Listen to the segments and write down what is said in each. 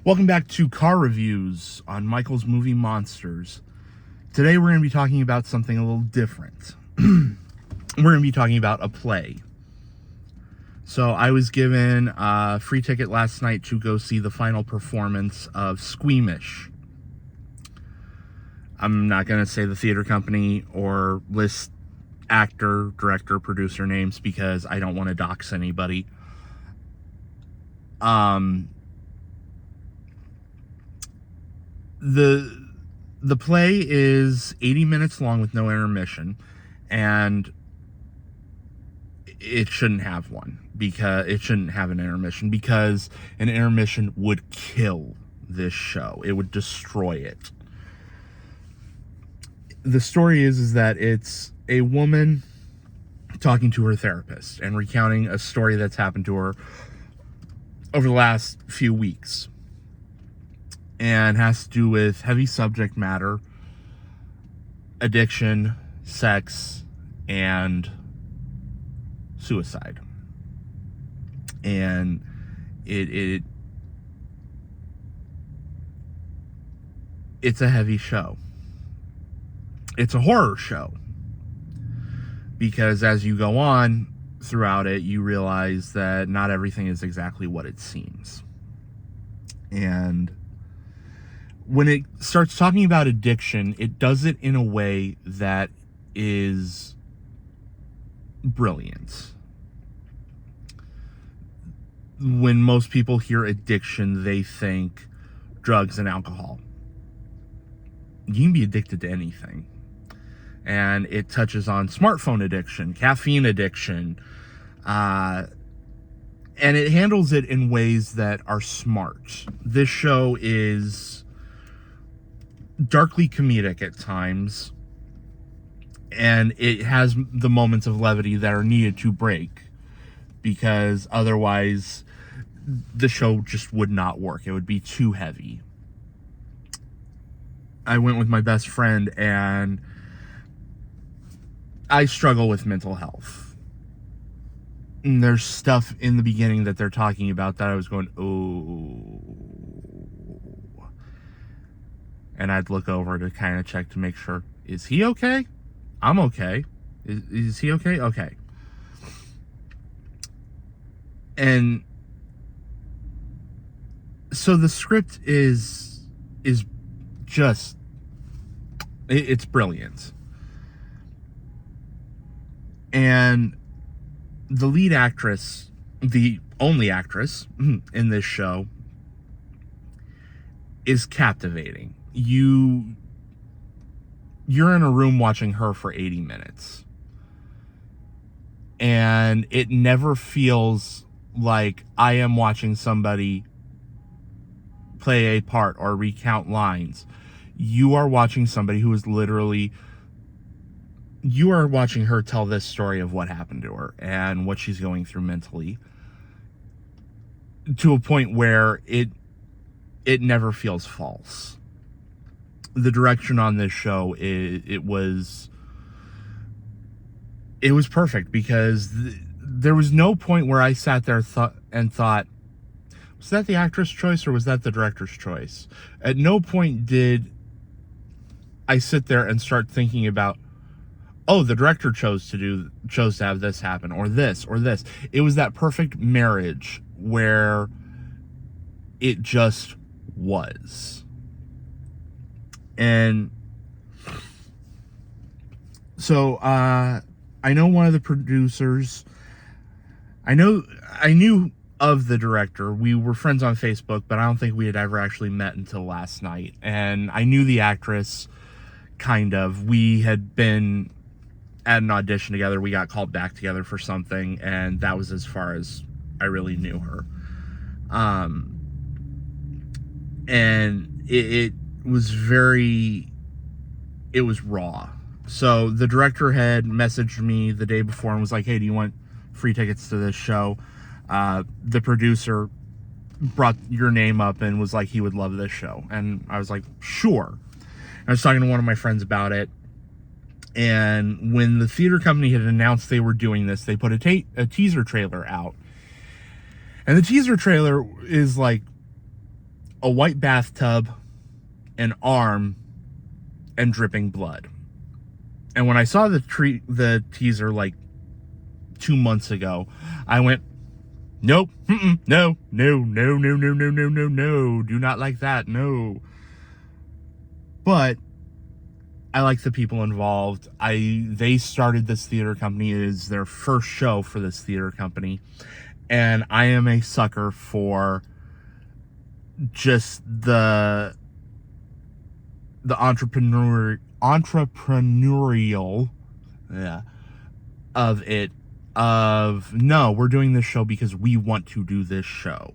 Welcome back to Car Reviews on Michael's Movie Monsters. Today we're going to be talking about something a little different. We're going to be talking about a play. So I was given a free ticket last night to go see the final performance of Squeamish. I'm not going to say the theater company or list actor, director, producer names because I don't want to dox anybody. The play is 80 minutes long with no intermission, and it shouldn't have one, because it shouldn't have an intermission, because an intermission would kill this show. It would destroy it. The story is that it's a woman talking to her therapist and recounting a story that's happened to her over the last few weeks, and has to do with heavy subject matter, addiction, sex, and suicide. And it's a heavy show. It's a horror show, because as you go on throughout it, you realize that not everything is exactly what it seems. And when it starts talking about addiction, it does it in a way that is brilliant. When most people hear addiction, they think drugs and alcohol. You can be addicted to anything. And it touches on smartphone addiction, caffeine addiction, and it handles it in ways that are smart. This show is darkly comedic at times, and it has the moments of levity that are needed to break, because otherwise the show just would not work. It would be too heavy. I went with my best friend, and I struggle with mental health. And there's stuff in the beginning that they're talking about that I was going, oh. And I'd look over to kind of check to make sure, is he okay? I'm okay. Is he okay? Okay. And so the script is just, it's brilliant. And the lead actress, the only actress in this show, is captivating. You're in a room watching her for 80 minutes. And it never feels like I am watching somebody play a part or recount lines. You are watching somebody who is literally, you are watching her tell this story of what happened to her and what she's going through mentally, to a point where it never feels false. The direction on this show, it was perfect, because there was no point where I sat there and thought, was that the actress' choice or was that the director's choice? At no point did I sit there and start thinking about, oh, the director chose to have this happen, or this, or this. It was that perfect marriage where it just was. And so I know one of the producers. I knew of the director. We were friends on Facebook, but I don't think we had ever actually met until last night. And I knew the actress, kind of. We had been at an audition together. We got called back together for something, and that was as far as I really knew her. And it was it was raw. So the director had messaged me the day before and was like, hey, do you want free tickets to this show? The producer brought your name up and was like, he would love this show. And I was like, sure. I was talking to one of my friends about it. And when the theater company had announced they were doing this, they put a teaser trailer out. And the teaser trailer is like a white bathtub, an arm, and dripping blood. And when I saw the teaser like 2 months ago, I went, nope, no, no, no, no, no, no, no, no, no, do not like that, no. But I like the people involved. They started this theater company. It is their first show for this theater company, and I am a sucker for just the entrepreneurial, yeah, of it. Of, no, we're doing this show because we want to do this show.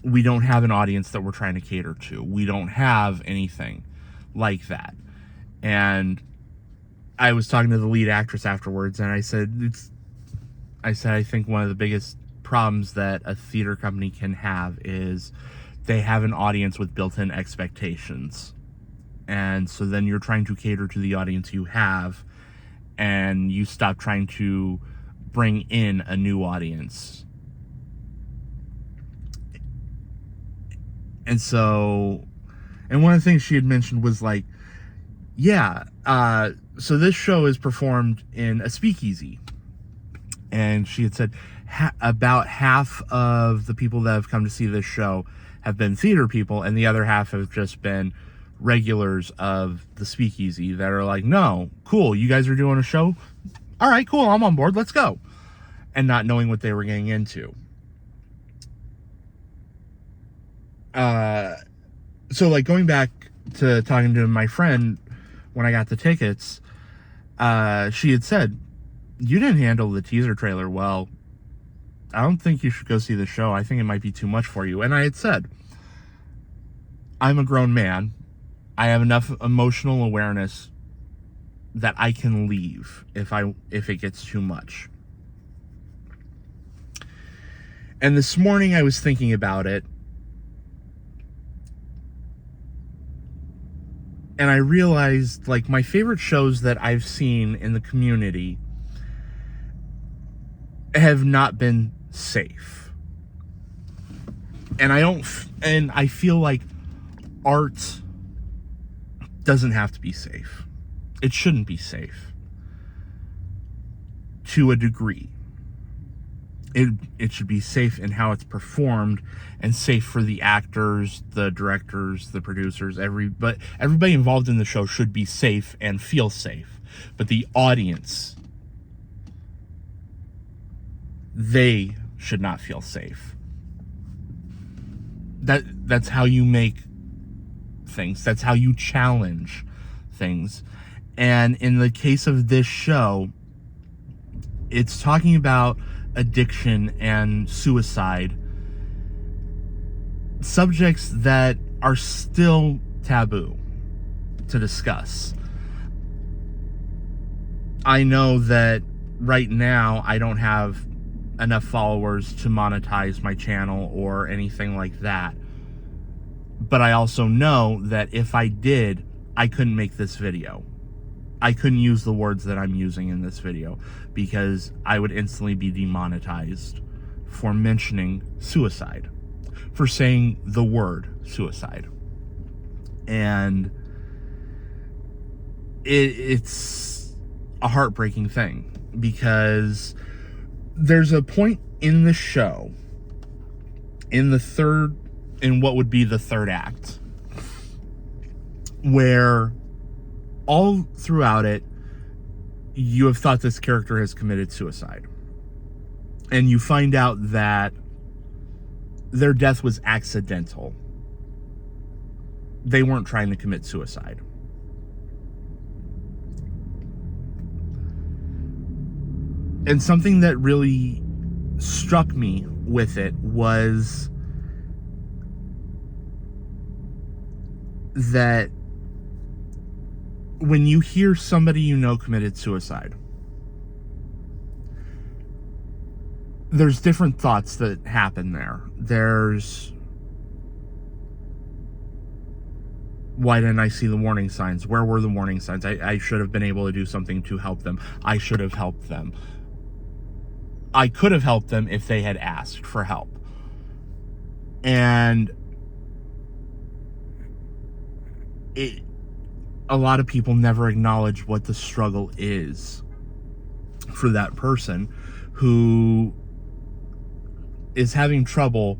We don't have an audience that we're trying to cater to. We don't have anything like that. And I was talking to the lead actress afterwards, and I said, I think one of the biggest problems that a theater company can have is they have an audience with built-in expectations. And so then you're trying to cater to the audience you have, and you stop trying to bring in a new audience. And so, and one of the things she had mentioned was like, yeah, so this show is performed in a speakeasy. And she had said about half of the people that have come to see this show have been theater people, and the other half have just been regulars of the speakeasy that are like, no, cool, you guys are doing a show? All right, cool, I'm on board, let's go. And not knowing what they were getting into. So like going back to talking to my friend when I got the tickets, she had said, you didn't handle the teaser trailer well. I don't think you should go see the show. I think it might be too much for you. And I had said, I'm a grown man. I have enough emotional awareness that I can leave if it gets too much. And this morning I was thinking about it, and I realized, like, my favorite shows that I've seen in the community have not been safe. And I feel like art doesn't have to be safe. It shouldn't be safe. To a degree. It should be safe in how it's performed, and safe for the actors, the directors, the producers, everybody involved in the show should be safe and feel safe. But the audience, they should not feel safe. That's how you make things. That's how you challenge things. And in the case of this show, it's talking about addiction and suicide, subjects that are still taboo to discuss. I know that right now I don't have enough followers to monetize my channel or anything like that. But I also know that if I did, I couldn't make this video. I couldn't use the words that I'm using in this video because I would instantly be demonetized for mentioning suicide, for saying the word suicide. And it's a heartbreaking thing because there's a point in the show, in what would be the third act, where all throughout it, you have thought this character has committed suicide. And you find out that their death was accidental. They weren't trying to commit suicide. And something that really struck me with it was that when you hear somebody you know committed suicide, there's different thoughts that happen there. There's, why didn't I see the warning signs? Where were the warning signs? I should have been able to do something to help them. I should have helped them. I could have helped them if they had asked for help. And a lot of people never acknowledge what the struggle is for that person who is having trouble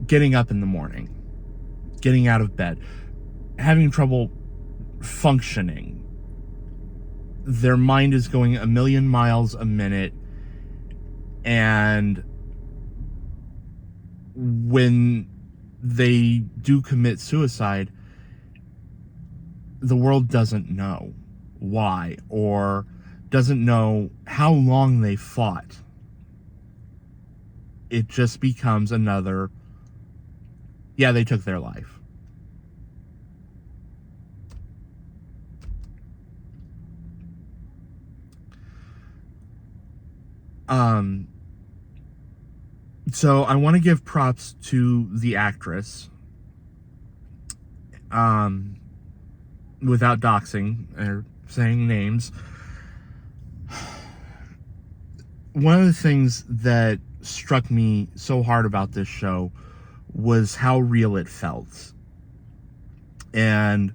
getting up in the morning, getting out of bed, having trouble functioning. Their mind is going a million miles a minute, and when they do commit suicide, the world doesn't know why, or doesn't know how long they fought. It just becomes another, yeah, they took their life. So I want to give props to the actress, without doxing or saying names. One of the things that struck me so hard about this show was how real it felt. And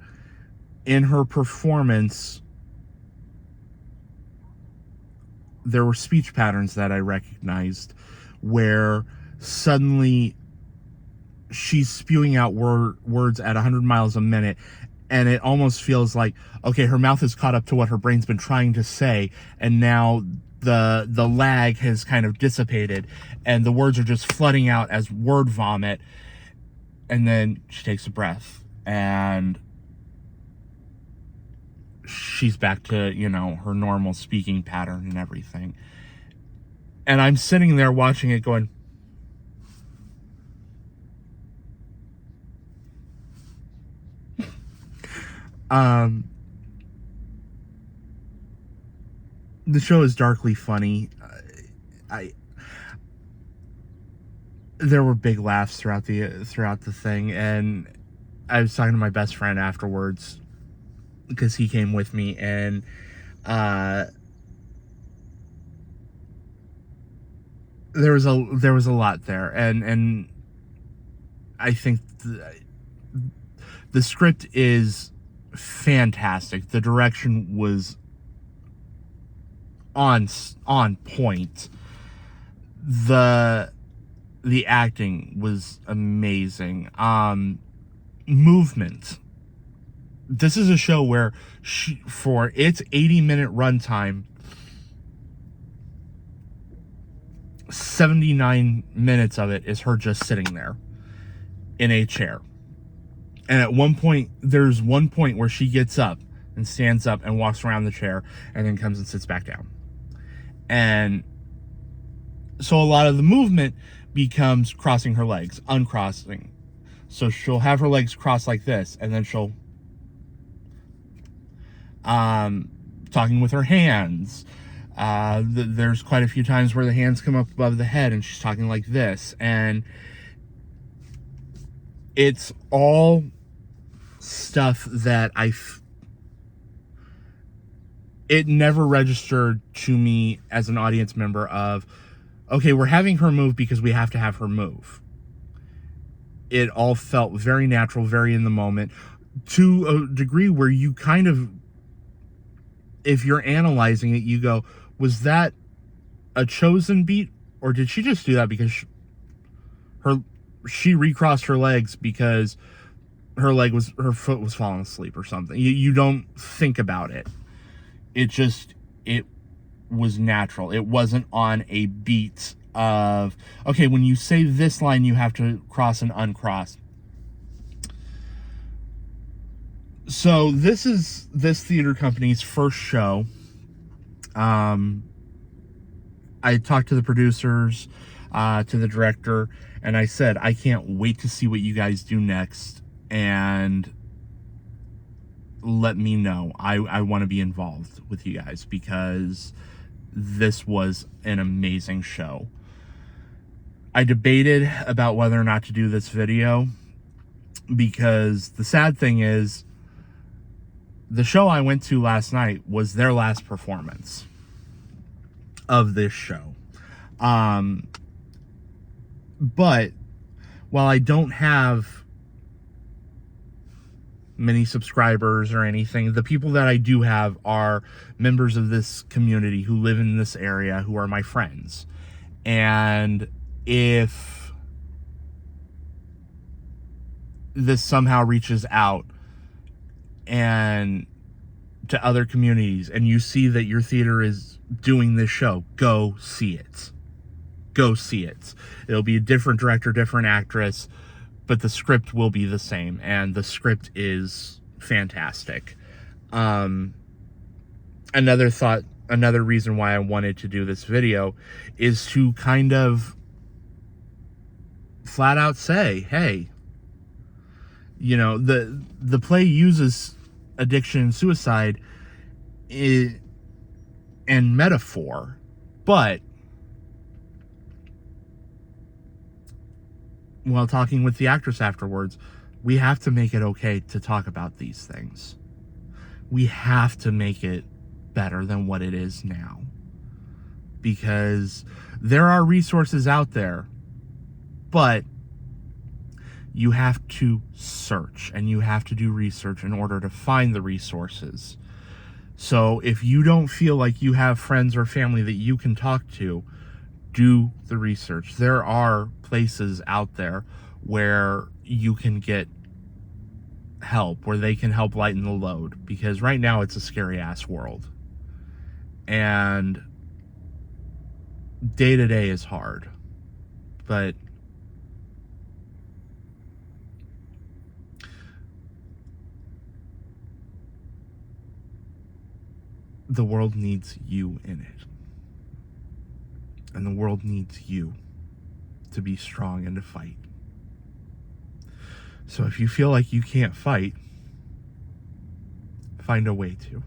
in her performance, there were speech patterns that I recognized where suddenly she's spewing out words at 100 miles a minute, and it almost feels like, okay, her mouth is caught up to what her brain's been trying to say, and now the lag has kind of dissipated, and the words are just flooding out as word vomit. And then she takes a breath, and she's back to, her normal speaking pattern and everything. And I'm sitting there watching it going, the show is darkly funny. There were big laughs throughout the thing, and I was talking to my best friend afterwards because he came with me, and there was a lot there, and I think the script is fantastic. The direction was on point. The acting was amazing. Movement. This is a show where for its 80-minute runtime, 79 minutes of it is her just sitting there in a chair. And at one point, there's one point where she gets up and stands up and walks around the chair and then comes and sits back down. And so a lot of the movement becomes crossing her legs, uncrossing. So she'll have her legs crossed like this, and then she'll talking with her hands. There's quite a few times where the hands come up above the head and she's talking like this, and it's all stuff that it never registered to me as an audience member of, okay, we're having her move because we have to have her move. It all felt very natural, very in the moment, to a degree where you kind of, if you're analyzing it, you go, was that a chosen beat, or did she just do that because she recrossed her legs because her foot was falling asleep or something? You don't think about it. It was natural. It wasn't on a beat of, okay, when you say this line, you have to cross and uncross. So this is this theater company's first show. I talked to the producers, to the director, and I said, I can't wait to see what you guys do next, and let me know. I want to be involved with you guys because this was an amazing show. I debated about whether or not to do this video because the sad thing is the show I went to last night was their last performance of this show. But while I don't have many subscribers or anything, the people that I do have are members of this community who live in this area, who are my friends. And if this somehow reaches out and to other communities, and you see that your theater is doing this show, go see it. Go see it. It'll be a different director, different actress, but the script will be the same, and the script is fantastic. Another reason why I wanted to do this video is to kind of flat out say, hey, you know, the play uses addiction and suicide and metaphor, but while talking with the actress afterwards, we have to make it okay to talk about these things. We have to make it better than what it is now, because there are resources out there, but you have to search and you have to do research in order to find the resources. So if you don't feel like you have friends or family that you can talk to, do the research. There are places out there where you can get help, where they can help lighten the load, because right now it's a scary ass world. And day to day is hard. But the world needs you in it. And the world needs you to be strong and to fight. So if you feel like you can't fight, find a way to.